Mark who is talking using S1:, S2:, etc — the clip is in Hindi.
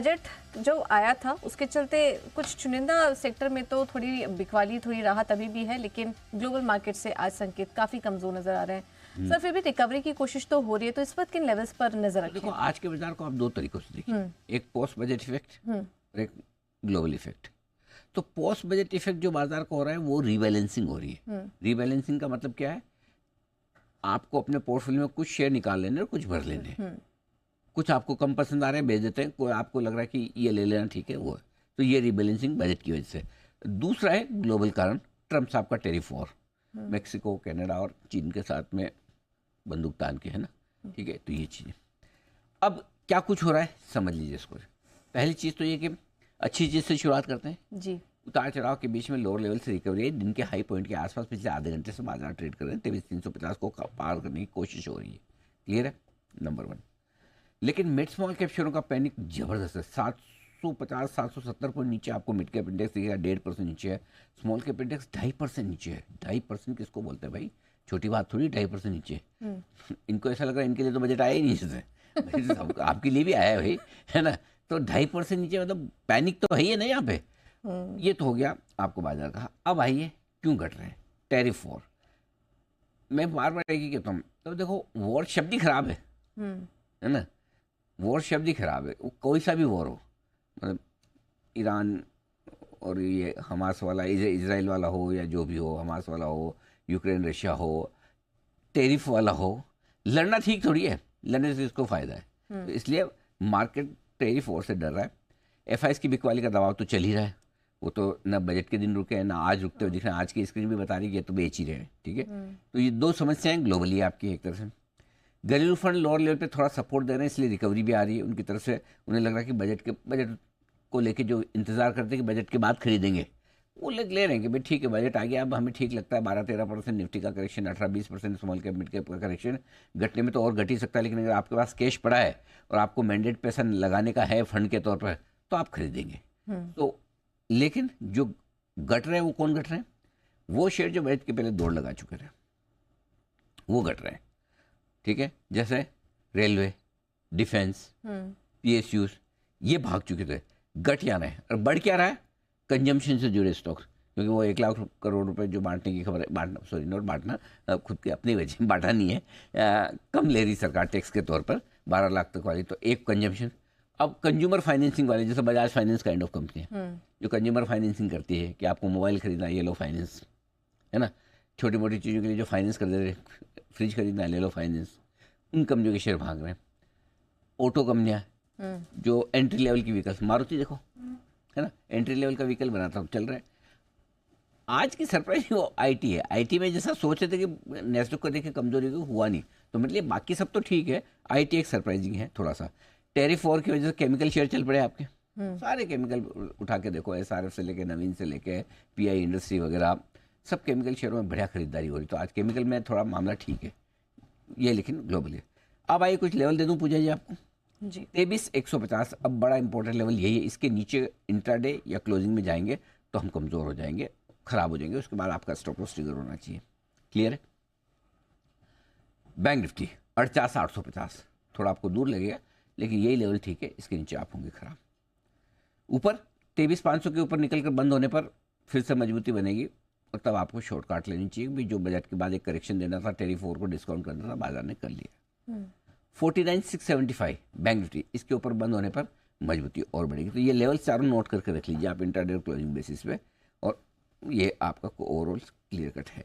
S1: बजट जो आया था उसके चलते कुछ चुनिंदा सेक्टर में तो थोड़ी बिकवाली, थोड़ी राहत अभी भी है, लेकिन ग्लोबल मार्केट से आज संकेत काफी कमजोर नजर आ रहे हैं। सर फिर भी रिकवरी की कोशिश तो हो रही है, तो इस वक्त किन लेवल्स पर नजर रखें?
S2: देखो, आज के बाजार को आप दो तरीकों से देखिए, एक पोस्ट बजट इफेक्ट और एक ग्लोबल इफेक्ट। तो पोस्ट बजट इफेक्ट जो बाजार को हो रहा है वो रीबैलेंसिंग हो रही है। रीबैलेंसिंग का मतलब क्या है? आपको अपने पोर्टफोलियो में कुछ शेयर निकाल लेने और कुछ भर लेने। कुछ आपको कम पसंद आ रहे हैं, बेच देते हैं, कोई आपको लग रहा है कि ये ले लेना ठीक है, वो है। तो ये रीबैलेंसिंग बजट की वजह से। दूसरा है ग्लोबल कारण, ट्रम्प साहब का टेरिफ वॉर, मेक्सिको, कनाडा और चीन के साथ में बंदूक तान के, है ना, ठीक है। तो ये चीज़ अब क्या कुछ हो रहा है समझ लीजिए इसको। पहली चीज़ तो ये कि अच्छी चीज़ से शुरुआत करते हैं जी। उतार चढ़ाव के बीच में लोअर लेवल से रिकवरी है। दिन के हाई पॉइंट के आसपास पिछले आधे घंटे से बाजार ट्रेड कर रहे हैं। 23,350 को पार करने की कोशिश हो रही है। क्लियर है? Number one. लेकिन मिड स्मॉल कैप शेयरों का पैनिक जबरदस्त है। 750 770 पॉइंट नीचे आपको मिड कैप इंडेक्स दिखेगा, 1.5% नीचे है। स्मॉल कैप इंडेक्स 2.5% नीचे है। 2.5% किसको बोलते हैं भाई? छोटी बात थोड़ी, 2.5% नीचे। इनको ऐसा लग रहा है इनके लिए तो बजट आया ही नहीं इससे। आपके लिए भी आया है भाई, है ना। तो 2.5% नीचे मतलब पैनिक तो है ही ना यहाँ पे। ये तो हो गया आपको बाजार का। अब आइए क्यों घट रहे हैं? Tariff war. मैं बार बार एक ही कहता हूँ, तो देखो वॉर शब्द ही खराब है ना। वॉर शब्द ही खराब है। कोई सा भी वॉर हो, मतलब ईरान और ये हमास वाला, इजराइल वाला हो या जो भी हो, हमास वाला हो, यूक्रेन रशिया हो, टैरिफ वाला हो, लड़ना ठीक थोड़ी है, लड़ने से इसको फायदा है। तो इसलिए मार्केट टैरिफ वॉर से डर रहा है। एफआईएस की बिकवाली का दबाव तो चल ही रहा है। वो तो न बजट के दिन रुके हैं, ना आज रुकते हुए दिख रहे हैं। आज की स्क्रीन भी बता रही है कि तो बेच ही रहे हैं, ठीक है। तो ये दो समस्याएं ग्लोबली आपकी एक तरफ से। घरेलू फंड लोअर लेवल पे थोड़ा सपोर्ट दे रहे हैं, इसलिए रिकवरी भी आ रही है उनकी तरफ से। उन्हें लग रहा है कि बजट को लेके जो इंतजार करते हैं कि बजट के बाद खरीदेंगे, वो ले रहे हैं कि भाई ठीक है बजट आ गया, अब हमें ठीक लगता है। 12-13% निफ्टी का correction, 18-20% small cap mid cap का करेक्शन। घटने में तो और घट ही सकता है, लेकिन अगर आपके पास कैश पड़ा है और आपको मैंडेट पैसा लगाने का है फंड के तौर पर, तो आप खरीदेंगे। तो लेकिन जो घट रहे हैं वो कौन घट रहे हैं? वो शेयर जो बजट के पहले दौड़ लगा चुके थे वो घट रहे हैं, ठीक है। जैसे रेलवे, डिफेंस, पीएसयूज, ये भाग चुके थे। घट क्या रहे हैं और बढ़ क्या रहा है? कंजम्पशन से जुड़े स्टॉक्स, क्योंकि वो 1 लाख करोड़ रुपए जो बांटने की खबर है, बांटना सॉरी नॉट बांटना, खुद के अपनी वजह बांटा नहीं है, कम ले रही सरकार टैक्स के तौर पर 12 लाख तक वाली। तो एक कंजम्पशन। अब कंज्यूमर फाइनेंसिंग वाले, जैसे Bajaj finance kind of company है जो कंज्यूमर फाइनेंसिंग करती है कि आपको मोबाइल खरीदना है, ये लो फाइनेंस, है ना। छोटी मोटी चीज़ों के लिए जो फाइनेंस कर दे रहे, फ्रिज खरीदना है, ले लो फाइनेंस। उन कंपनियों के शेयर भाग रहे हैं। ऑटो कंपनियाँ जो एंट्री लेवल की व्हीकल्स, मारुति देखो, है ना, एंट्री लेवल का व्हीकल बनाता हूँ, चल रहा है। आज की सरप्राइज वो आईटी है। आईटी में जैसा सोच रहे थे कि नेस्डॉक को देखे कमजोरी को, हुआ नहीं। तो मतलब बाकी सब तो ठीक है, आईटी एक सरप्राइजिंग है थोड़ा सा। टैरिफ वॉर की वजह से केमिकल शेयर चल पड़े आपके, सारे केमिकल उठा के देखो, एसआरएफ से लेके नवीन से लेके पीआई इंडस्ट्री वगैरह, सब केमिकल शेयरों में बढ़िया खरीदारी हो रही। तो आज केमिकल में थोड़ा मामला ठीक है ये, लेकिन ग्लोबली। अब आइए कुछ लेवल दे दूं पूजा जी आपको जी। 23,150 अब बड़ा इंपॉर्टेंट लेवल यही है। इसके नीचे इंट्राडे या क्लोजिंग में जाएंगे तो हम कमज़ोर हो जाएंगे, खराब हो जाएंगे। उसके बाद आपका स्टॉप लॉस ट्रिगर होना चाहिए। क्लियर है? बैंक निफ्टी 48,850 थोड़ा आपको दूर लगेगा, लेकिन यही लेवल ठीक है। इसके नीचे आप होंगे खराब। ऊपर 23,500 के ऊपर निकल कर बंद होने पर फिर से मजबूती बनेगी और तब आपको शॉर्ट काट लेनी चाहिए। भी जो बजट के बाद एक करेक्शन देना था, टैरिफ वॉर को डिस्काउंट करना था, बाजार ने कर लिया। 49,675 बैंक निफ्टी, इसके ऊपर बंद होने पर मजबूती और बढ़ेगी। तो ये लेवल चारों नोट करके रख लीजिए आप इंट्राडे और क्लोजिंग बेसिस पे, और ये आपका ओवरऑल क्लियर कट है।